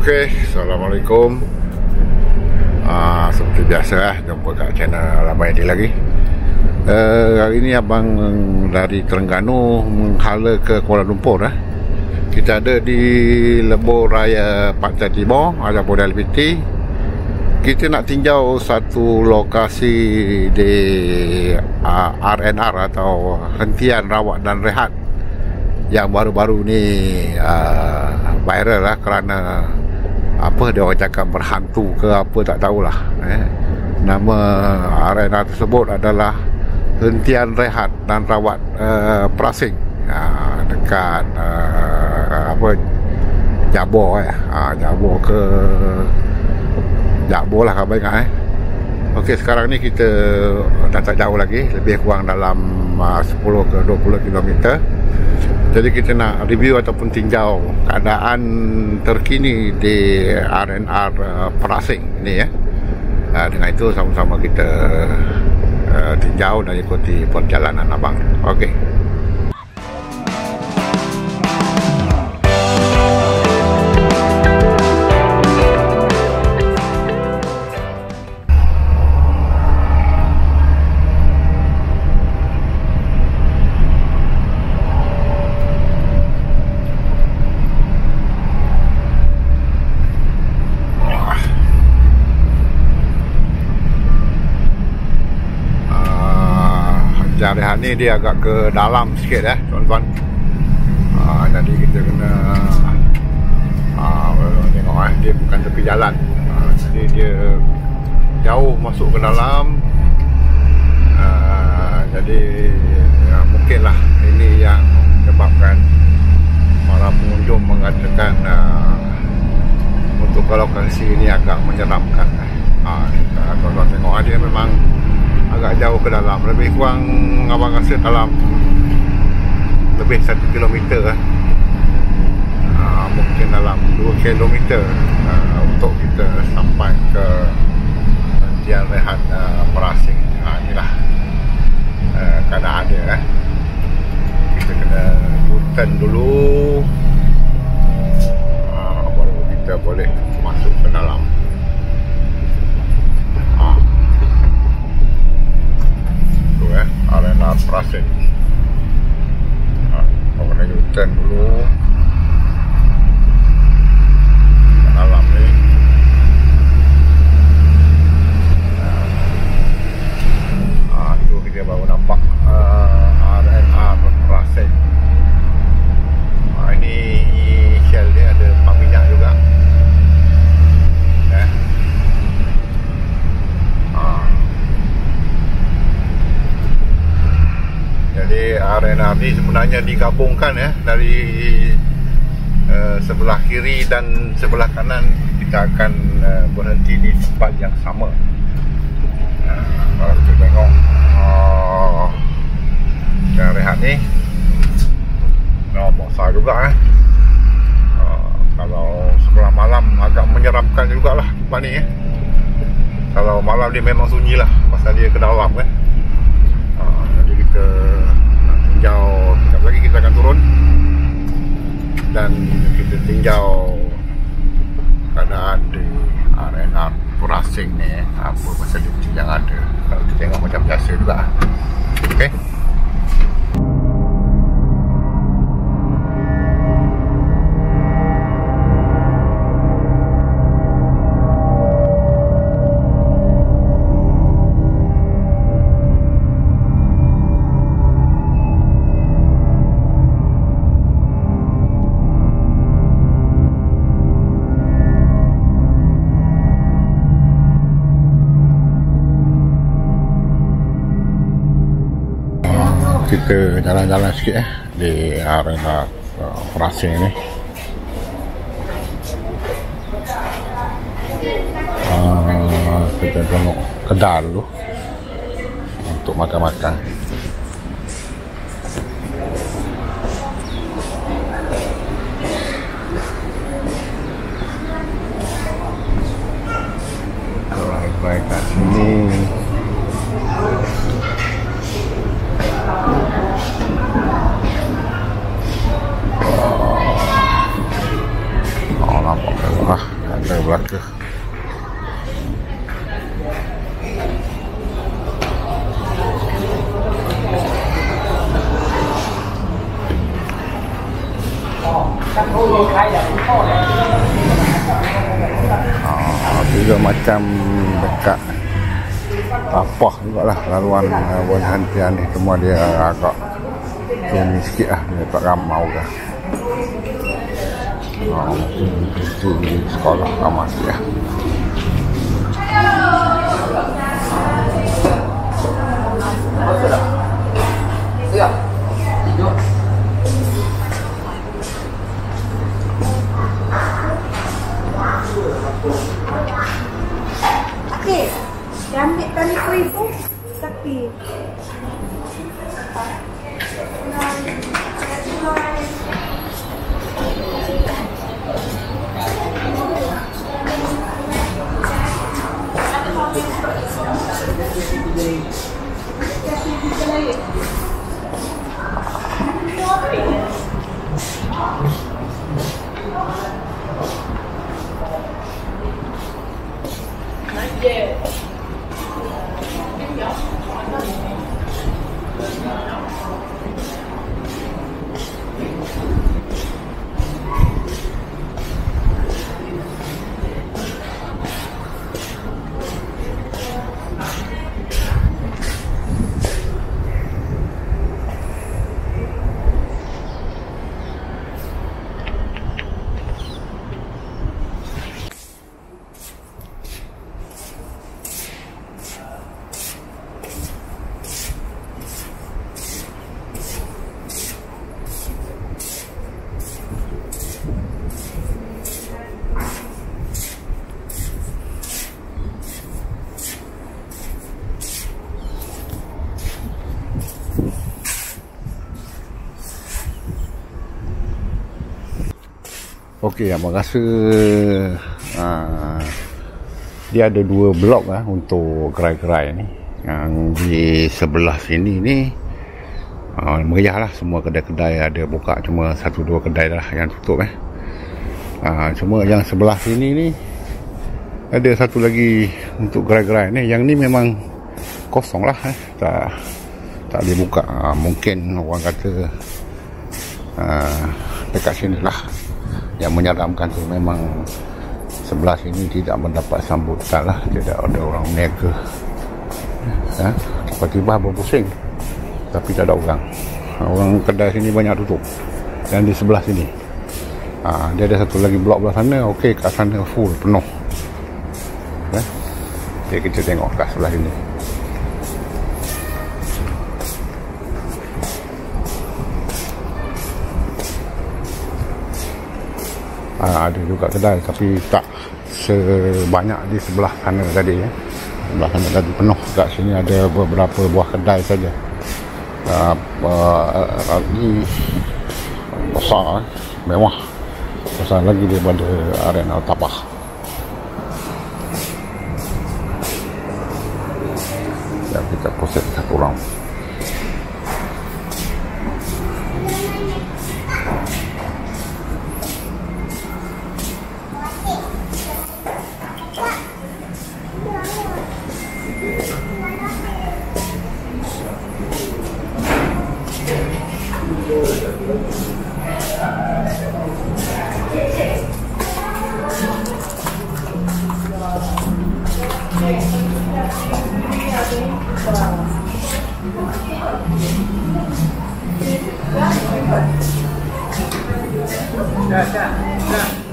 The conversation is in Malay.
Okey, Assalamualaikum. Seperti biasa jumpa kat channel Abang Edi lagi. Hari ini abang dari Terengganu menghala ke Kuala Lumpur. Kita ada di Lebuh Raya Pantai Timur ataupun LPT. Kita nak tinjau satu lokasi di RNR atau hentian rawat dan rehat yang baru-baru ni viral lah, kerana apa dia orang cakap berhantu ke apa tak tahulah. Nama arena tersebut adalah hentian rehat dan rawat Prasing dekat apa Jabor Jabor ke Jabor lah kalau ingat. Okey, sekarang ni kita dah tak jauh lagi, lebih kurang dalam 10 ke 20 km. Jadi kita nak review ataupun tinjau keadaan terkini di RNR Prasing ni ya. Dengan itu sama-sama kita tinjau dan ikuti perjalanan abang. Okey. Rehat ni dia agak ke dalam sikit tuan-tuan. Jadi kita kena tengok dia bukan tepi jalan. Jadi dia jauh masuk ke dalam. Jadi mungkinlah ini yang menyebabkan para pengunjung mengatakan untuk lokasi ini agak menyeramkan. Tuan-tuan tengok dia memang agak jauh ke dalam, lebih kurang abang rasa dalam lebih 1 kilometer mungkin dalam 2 kilometer untuk kita sampai ke hentian rehat Prasing. Inilah keadaan dia. Kita kena turn dulu baru kita boleh masuk ke dalam. Arena Prasing. Kena U-turn dulu ke dalam ni. Itu kita baru nampak RNR Prasing. Ini shell dia ada pump minyak juga. Jadi arena ni sebenarnya digabungkan dari sebelah kiri dan sebelah kanan. Kita akan berhenti di tempat yang sama. Kalau kita tengok yang rehat ni besar juga kalau sebelah malam agak menyeramkan jugalah tempat ni Kalau malam dia memang sunyi lah, pasal dia ke dalam jadi kita nak tinjau. Sekejap lagi kita akan turun dan kita tinjau keadaan di RNR Prasing ni, apa fasiliti yang ada. Kalau kita tengok macam biasa juga. Okey. Kita jalan-jalan sikit di arena Prasing ni. Kita tengok kedai dulu untuk makan-makan. Baik kat sini. Nampak mewah. ke. Juga macam dekat apa juga lah laluan berhentian ni, cuma dia agak ini sikit lah, dia tak ramau ke. Itu sekolah ramah sikit lah. Okey, dah ambil tali kuih tu, tapi Okey, abang rasa dia ada 2 blok untuk gerai-gerai ni. Yang di sebelah sini ni meriah lah, semua kedai-kedai ada buka, cuma 1-2 kedai lah yang tutup cuma yang sebelah sini ni ada satu lagi untuk gerai-gerai ni. Yang ni memang kosong lah, tak boleh buka. Mungkin orang kata dekat sini lah. Yang menyeramkan tu memang sebelah sini tidak mendapat sambutan lah, tidak ada orang meniaga. Tiba-tiba berpusing tapi tak ada orang. Orang kedai sini banyak tutup. Dan di sebelah sini dia ada satu lagi blok belah sana. Okey, kat sana full penuh. Okay, kita tengok kat sebelah sini. Ada juga kedai tapi tak sebanyak di sebelah sana tadi sebelah sana tadi penuh. Kat sini ada beberapa buah kedai saja. Ini besar, mewah, besar lagi daripada arena Tapah. Dan kita proses satu round. Dah.